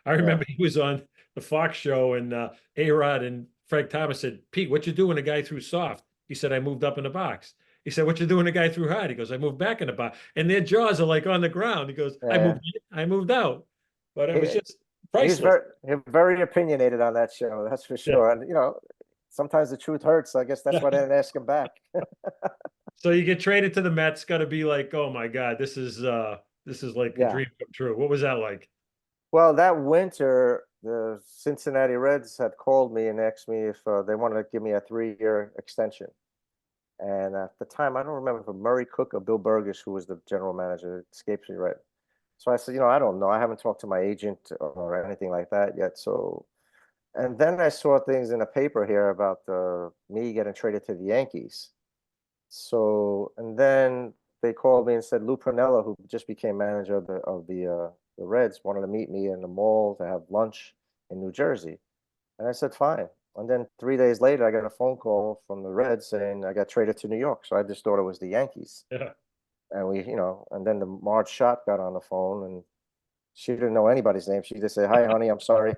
I remember he was on the Fox show and A-Rod and Frank Thomas said, Pete, what you doing? A guy threw soft. He said, I moved up in the box. He said, what you doing? A guy threw hard. He goes, I moved back in the box. And their jaws are like on the ground. He goes, I moved out. But it was just priceless. He's very opinionated on that show. That's for sure. And, sometimes the truth hurts. I guess that's why they didn't ask him back. So you get traded to the Mets, got to be like, oh my God, this is like a dream come true. What was that like? Well, that winter, the Cincinnati Reds had called me and asked me if they wanted to give me a 3-year extension. And at the time, I don't remember if it was Murray Cook or Bill Burgess, who was the general manager. It escapes me right. So I said, I don't know. I haven't talked to my agent or anything like that yet. So, and then I saw things in the paper here about me getting traded to the Yankees. So, and then they called me and said Lou Piniella, who just became manager of the Reds, wanted to meet me in the mall to have lunch in New Jersey. And I said, fine. And then 3 days later, I got a phone call from the Reds saying I got traded to New York. So I just thought it was the Yankees. Yeah. And and then the Marge Schott got on the phone and she didn't know anybody's name. She just said, hi, honey, I'm sorry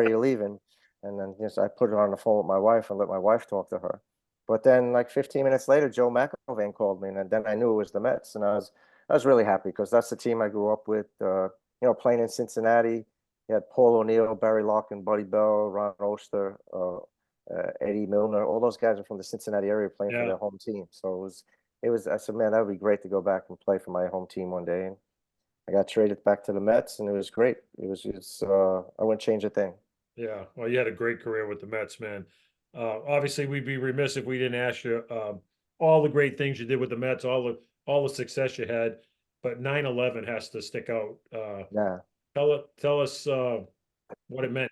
you're leaving. And then I put her on the phone with my wife and let my wife talk to her. But then like 15 minutes later, Joe McIlvaine called me and then I knew it was the Mets. And I was really happy because that's the team I grew up with, playing in Cincinnati. You had Paul O'Neill, Barry Larkin, Buddy Bell, Ron Oster, Eddie Milner. All those guys are from the Cincinnati area playing for their home team. So I said, man, that would be great to go back and play for my home team one day. And I got traded back to the Mets and it was great. I wouldn't change a thing. Yeah. Well, you had a great career with the Mets, man. Obviously we'd be remiss if we didn't ask you all the great things you did with the Mets, all the success you had, but 9/11 has to stick out. Yeah. Tell us what it meant.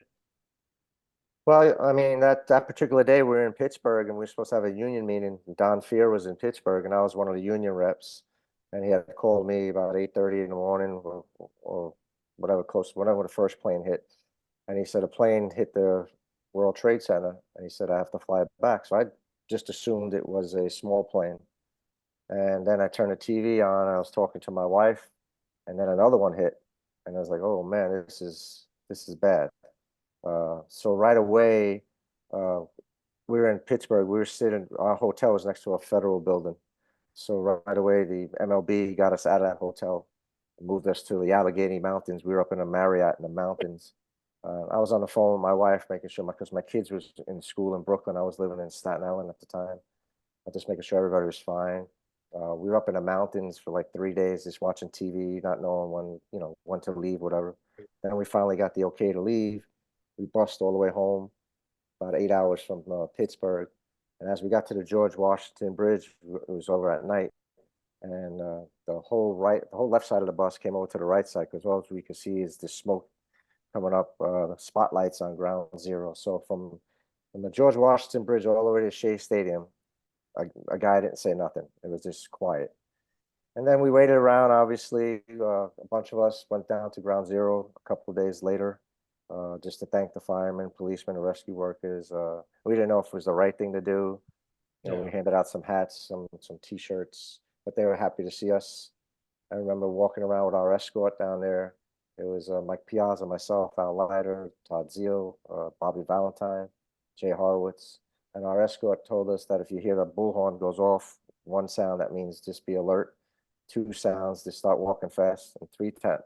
Well, I mean, that particular day we were in Pittsburgh and we were supposed to have a union meeting. Don Fear was in Pittsburgh and I was one of the union reps. And he had called me about 8:30 in the morning or whatever, whenever the first plane hit. And he said a plane hit the World Trade Center. And he said, I have to fly it back. So I just assumed it was a small plane. And then I turned the TV on. I was talking to my wife and then another one hit. And I was like, oh man, this is bad. So right away, we were in Pittsburgh. We were sitting, our hotel was next to a federal building. So right away, the MLB got us out of that hotel, moved us to the Allegheny Mountains. We were up in a Marriott in the mountains. I was on the phone with my wife, making sure because my kids was in school in Brooklyn. I was living in Staten Island at the time. I just making sure everybody was fine. We were up in the mountains for like 3 days, just watching TV, not knowing when to leave, whatever. Then we finally got the okay to leave. We bussed all the way home, about 8 hours from Pittsburgh. And as we got to the George Washington Bridge, it was over at night. And the whole left side of the bus came over to the right side because all we could see is the smoke coming up, spotlights on ground zero. So from the George Washington Bridge all the way to Shea Stadium, a guy didn't say nothing. It was just quiet. And then we waited around, obviously. A bunch of us went down to ground zero a couple of days later. Just to thank the firemen, policemen, and rescue workers. We didn't know if it was the right thing to do. We handed out some hats, some T-shirts, but they were happy to see us. I remember walking around with our escort down there. It was Mike Piazza, myself, Al Leiter, Todd Zeal, Bobby Valentine, Jay Horwitz. And our escort told us that if you hear the bullhorn goes off, 1 sound, that means just be alert. 2 sounds, to start walking fast. And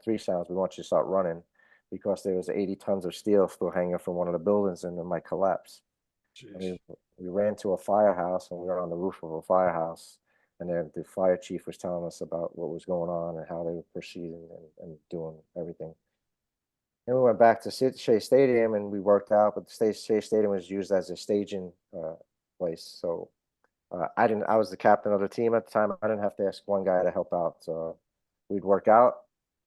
3 sounds, we want you to start running, because there was 80 tons of steel still hanging from one of the buildings and it might collapse. And Jeez. we ran to a firehouse, and we were on the roof of a firehouse. And then the fire chief was telling us about what was going on and how they were proceeding and doing everything. And we went back to Shea Stadium and we worked out, but the Shea Stadium was used as a staging place. So I was the captain of the team at the time. I didn't have to ask one guy to help out. So we'd work out,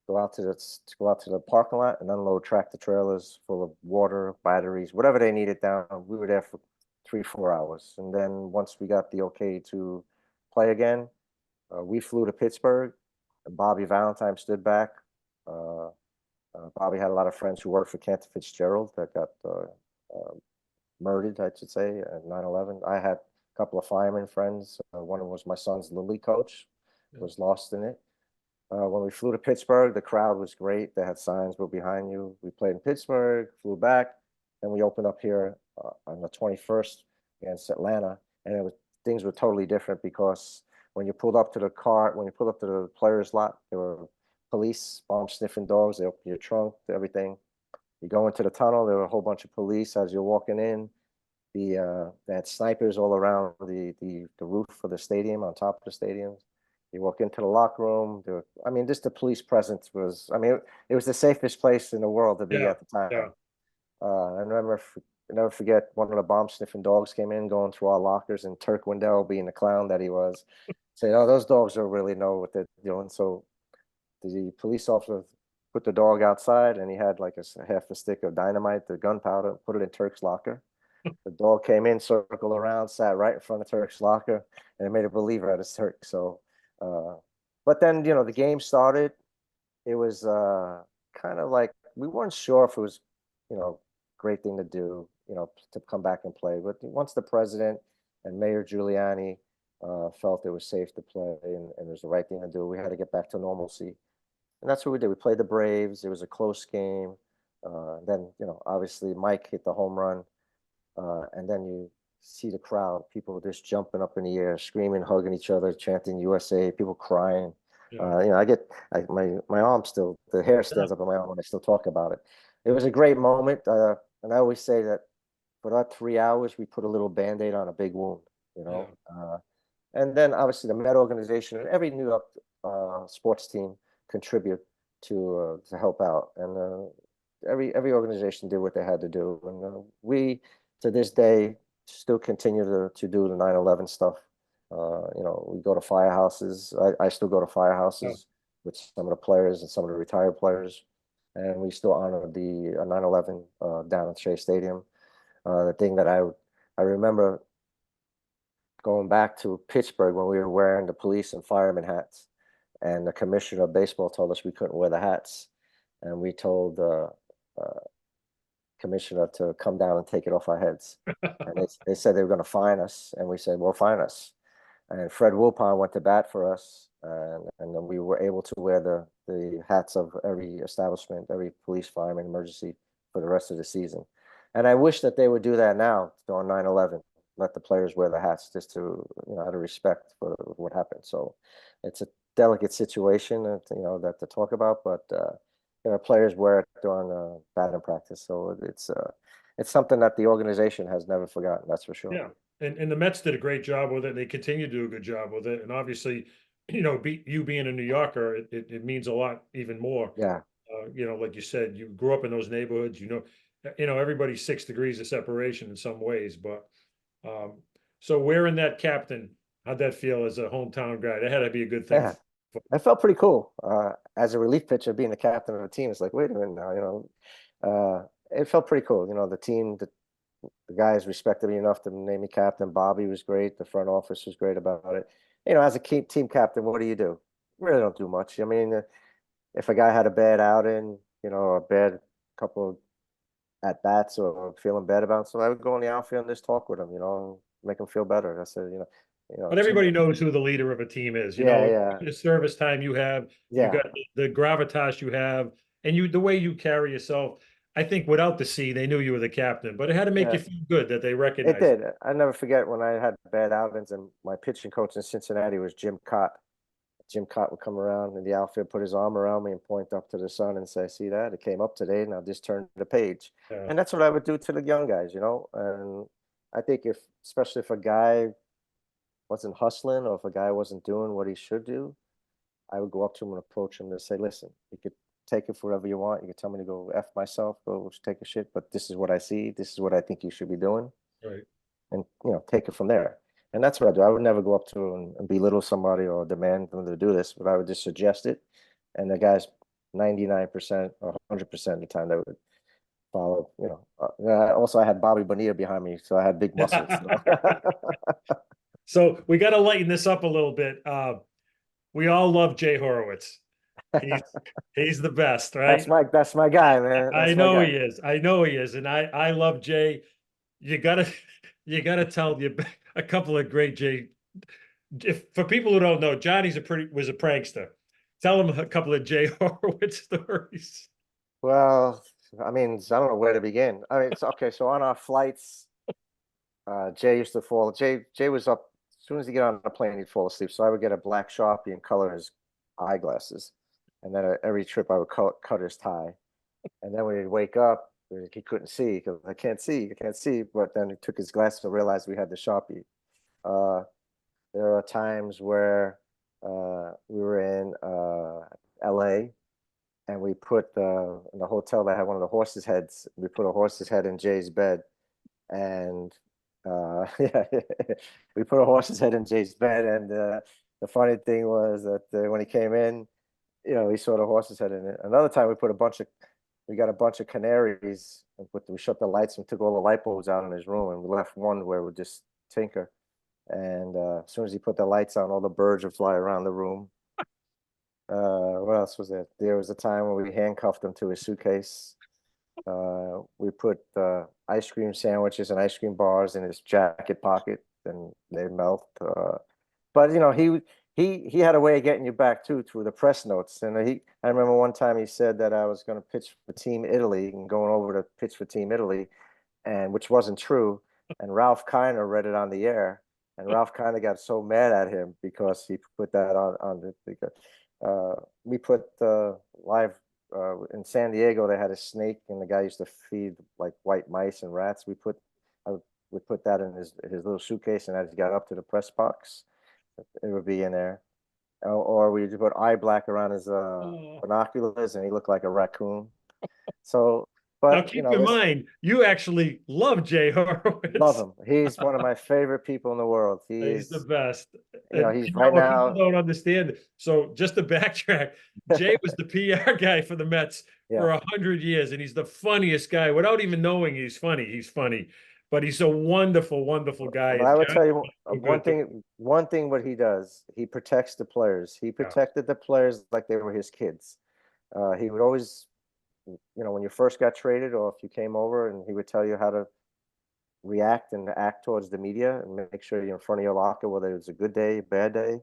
go out to the parking lot and unload tractor trailers full of water, batteries, whatever they needed down. We were there for 3-4 hours. And then once we got the okay to play again, we flew to Pittsburgh. And Bobby Valentine stood back. Bobby had a lot of friends who worked for Cantor Fitzgerald that got murdered, I should say, at 9/11. I had a couple of fireman friends. One of them was my son's Little League coach, was lost in it. When we flew to Pittsburgh, the crowd was great. They had signs, "We're behind you." We played in Pittsburgh, flew back, and we opened up here on the 21st against Atlanta. And things were totally different, because when you pulled up to the players' lot, there were police, bomb sniffing dogs. They opened your trunk, everything. You go into the tunnel, there were a whole bunch of police as you're walking in. They had snipers all around the roof of the stadium, on top of the stadium. You walk into the locker room. Just the police presence was. It was the safest place in the world to be at the time. Yeah. I never forget, one of the bomb sniffing dogs came in, going through our lockers, and Turk Wendell, being the clown that he was, said, "Oh, those dogs don't really know what they're doing." So the police officer put the dog outside, and he had like half a stick of dynamite, the gunpowder, put it in Turk's locker. The dog came in, circled around, sat right in front of Turk's locker, and it made a believer out of Turk. So, but then, the game started. It was kind of like, we weren't sure if it was, great thing to do, to come back and play. But once the president and Mayor Giuliani felt it was safe to play, and it was the right thing to do, we had to get back to normalcy. And that's what we did. We played the Braves. It was a close game. Then, obviously Mike hit the home run. And then you see the crowd, people just jumping up in the air, screaming, hugging each other, chanting USA, people crying. Yeah. My arm still, the hair stands up on my arm when I still talk about it. It was a great moment. And I always say that for that 3 hours, we put a little Band-Aid on a big wound, and then obviously the Met organization and every New York sports team contribute to help out. And every organization did what they had to do. And we, to this day, still continue to do the 9/11 stuff. We go to firehouses. I still go to firehouses with some of the players and some of the retired players, and we still honor the 9/11 down at Shea Stadium. The thing that I remember going back to Pittsburgh, when we were wearing the police and fireman hats, and the commissioner of baseball told us we couldn't wear the hats, and we told commissioner to come down and take it off our heads. And they said they were going to fine us, and we said, "Well, fine us." And Fred Wilpon went to bat for us, and then we were able to wear the hats of every establishment, every police, fireman, emergency, for the rest of the season. And I wish that they would do that now on 9/11. Let the players wear the hats, just to, out of respect for what happened. So it's a delicate situation, that to talk about, but players wear it during batting practice. So it's something that the organization has never forgotten. That's for sure. Yeah. And the Mets did a great job with it. They continue to do a good job with it. And obviously, you being a New Yorker, it means a lot even more. Yeah. Like you said, you grew up in those neighborhoods, everybody's 6 degrees of separation in some ways, but so wearing that captain, how'd that feel as a hometown guy? That had to be a good thing. Yeah. It felt pretty cool. As a relief pitcher, being the captain of the team, it's like, wait a minute now, it felt pretty cool. The team, the guys respected me enough to name me captain. Bobby was great. The front office was great about it. As a team captain, what do? You really don't do much. If a guy had a bad outing, a bad couple of at bats, or feeling bad about, so I would go in the outfield and just talk with him, make him feel better. I said, But everybody knows who the leader of a team is. Yeah. The service time you have, you Yeah. got the gravitas you have, and the way you carry yourself. I think without the C, they knew you were the captain, but it had to make Yeah, you feel good that they it recognized. did. I never forget when I had bad outings and my pitching coach in Cincinnati was Jim Cott. Jim Cott would come around in the outfield, put his arm around me and point up to the sun and say, "See that? It came up today. Now just turn the page." Yeah, And that's what I would do to the young guys, you know. And I think especially if a guy wasn't hustling or if a guy wasn't doing what he should do, I would go up to him and approach him and say, "Listen, you could take it for whatever you want. You could tell me to go F myself, go take a shit, but this is what I see. This is what I think you should be doing." right. And take it from there. And that's what I do. I would never go up to and belittle somebody or demand them to do this, but I would just suggest it. And the guys, 99% or 100% of the time, they would follow. Also, I had Bobby Bonilla behind me, so I had big muscles. So we got to lighten this up a little bit. We all love Jay Horwitz. He's he's the best, right? That's my guy, man. I That's my know guy. he is. I know he is, and I love Jay. You gotta you gotta tell you a couple of great Jay. If for people who don't know, Johnny's was a prankster. Tell him a couple of Jay Horwitz stories. Well, I mean, I don't know where to begin. I mean, it's okay. So on our flights, Jay used to fall. Jay was up as soon as he get on the plane, he'd fall asleep. So I would get a black Sharpie and color his eyeglasses, and then every trip I would cut his tie. And then when he'd wake up, he couldn't see because I can't see, I can't see. But then he took his glasses to realize we had the Sharpie. There are times where we were in LA and we put in the hotel that had one of the horses' heads. We put a horse's head in Jay's bed, and yeah, we put a horse's head in Jay's bed. And the funny thing was that when he came in, he saw the horse's head in it. Another time we got a bunch of canaries, and we shut the lights and took all the light bulbs out in his room, and we left one where we just tinker. And as soon as he put the lights on, all the birds would fly around the room. What else was there? There was a time when we handcuffed him to his suitcase. We put ice cream sandwiches and ice cream bars in his jacket pocket, and they melt. But he had a way of getting you back too through the press notes. And I remember one time he said that I was going to pitch for Team Italy and going over to pitch for Team Italy, and which wasn't true. And Ralph Kiner read it on the air. And Ralph kind of got so mad at him because he put that on the. We put live in San Diego. They had a snake, and the guy used to feed like white mice and rats. We put that in his little suitcase, and as he got up to the press box, it would be in there. Or we put eye black around his binoculars, and he looked like a raccoon. So. Now But keep in mind, you actually love Jay Horwitz. love him. He's one of my favorite people in the world. He's the best. He's right now. People don't understand it. So just to backtrack, Jay was the PR guy for the Mets for 100 years, and he's the funniest guy. Without even knowing he's funny. But he's a wonderful, wonderful guy. But I would tell you one thing. What he does, he protects the players. He protected the players like they were his kids. He would always. When you first got traded or if you came over, and he would tell you how to react and act towards the media and make sure you're in front of your locker, whether it was a good day, bad day.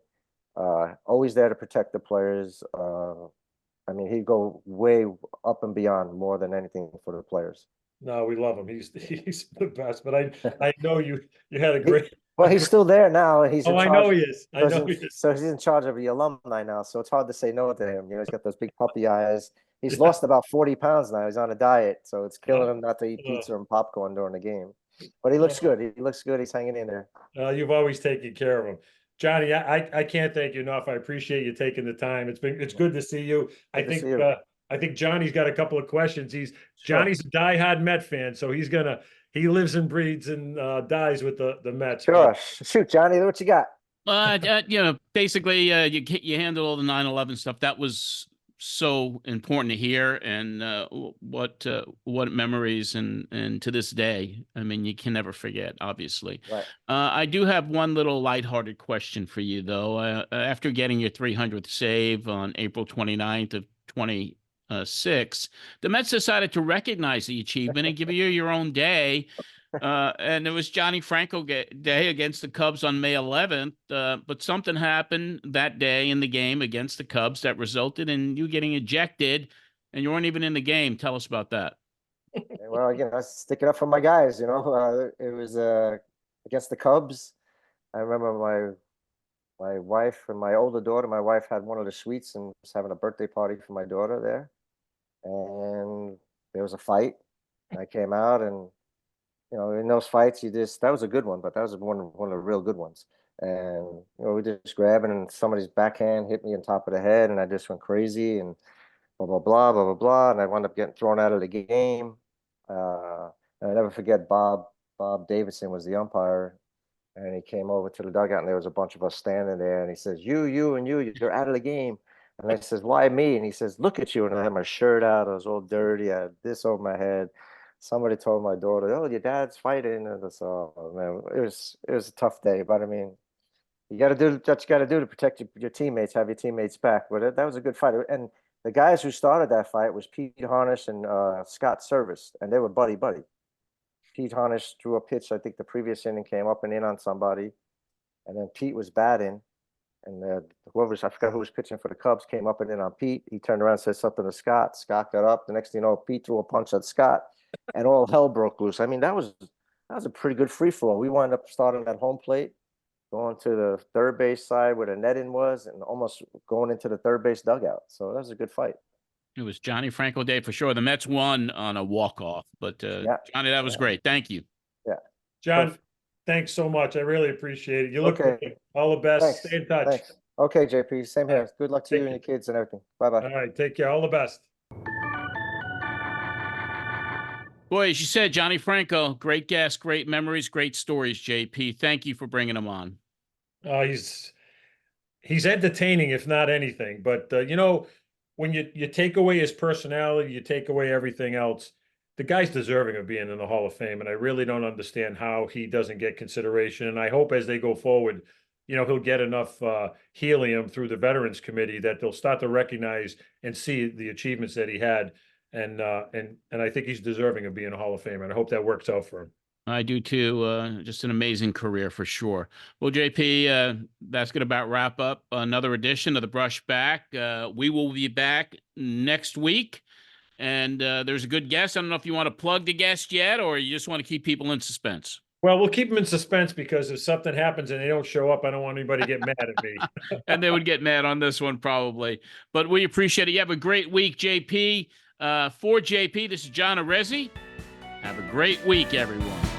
Always there to protect the players. I mean, he'd go way up and beyond more than anything for the players. No, we love him. He's the best. But I know you had a great. Well, he's still there now. He's I know he is. I know he is. So he's in charge of the alumni now. So it's hard to say no to him. He's got those big puppy eyes. He's lost about 40 pounds now. He's on a diet, so it's killing him not to eat pizza and popcorn during the game. But he looks good. He looks good. He's hanging in there. You've always taken care of him. Johnny, I can't thank you enough. I appreciate you taking the time. It's good to see you. I think Johnny's got a couple of questions. Johnny's a diehard Met fan, so he lives and breathes and dies with the Mets. Sure. Shoot, Johnny, what you got? Basically, you handled all the 9/11 stuff. That was so important to hear, and what memories and to this day, I mean, you can never forget, obviously. Right. I do have one little lighthearted question for you, though. After getting your 300th save on April 29th of 26, the Mets decided to recognize the achievement and give you your own day. And it was Johnny Franco day against the Cubs on May 11th. But something happened that day in the game against the Cubs that resulted in you getting ejected, and you weren't even in the game. Tell us about that. Well, I was sticking up for my guys. It was against the Cubs. I remember my wife and my older daughter. My wife had one of the suites and was having a birthday party for my daughter there, and there was a fight. And I came out, and in those fights, that was a good one, but that was one of the real good ones. And we just grabbing, and somebody's backhand hit me on top of the head, and I just went crazy, and blah blah blah blah blah blah, and I wound up getting thrown out of the game. And I never forget Bob Davidson was the umpire, and he came over to the dugout, and there was a bunch of us standing there, and he says, you and you're out of the game. And I says, why me? And he says, look at you. And I had my shirt out, I was all dirty, I had this over my head. Somebody told my daughter, oh, your dad's fighting. And that's all, man. It was a tough day, but I mean, you got to do what you got to do to protect your teammates, have your teammates back. But that was a good fight. And the guys who started that fight was Pete Harnish and Scott Service, and they were buddy. Pete Harnish threw a pitch, I think the previous inning, came up and in on somebody, and then Pete was batting, and I forgot who was pitching for the Cubs, came up and in on Pete. He turned around and said something to Scott. Scott got up. The next thing you know, Pete threw a punch at Scott, and all hell broke loose. I mean, that was a pretty good free for all. We wound up starting at home plate, going to the third base side where the netting was, and almost going into the third base dugout. So that was a good fight. It was Johnny Franco Day for sure. The Mets won on a walk-off, but Yeah. Johnny, that was great. Thank you. Yeah. John, thanks so much. I really appreciate it. You look good. All the best. Thanks. Stay in touch. Thanks. Okay, JP. Same here. Good luck to you and your kids and everything. Bye-bye. All right. Take care. All the best. Boy, as you said, Johnny Franco, great guest, great memories, great stories, JP. Thank you for bringing him on. He's entertaining, if not anything. But, when you take away his personality, you take away everything else, the guy's deserving of being in the Hall of Fame. And I really don't understand how he doesn't get consideration. And I hope as they go forward, he'll get enough helium through the Veterans Committee that they'll start to recognize and see the achievements that he had. And I think he's deserving of being a Hall of Famer. And I hope that works out for him. I do too. Just an amazing career for sure. Well, JP, that's going to about wrap up another edition of the Brushback. We will be back next week, and there's a good guest. I don't know if you want to plug the guest yet, or you just want to keep people in suspense. Well, we'll keep them in suspense because if something happens and they don't show up, I don't want anybody to get mad at me. And they would get mad on this one probably. But we appreciate it. You have a great week, JP. For JP, this is John Arezzi. Have a great week, everyone.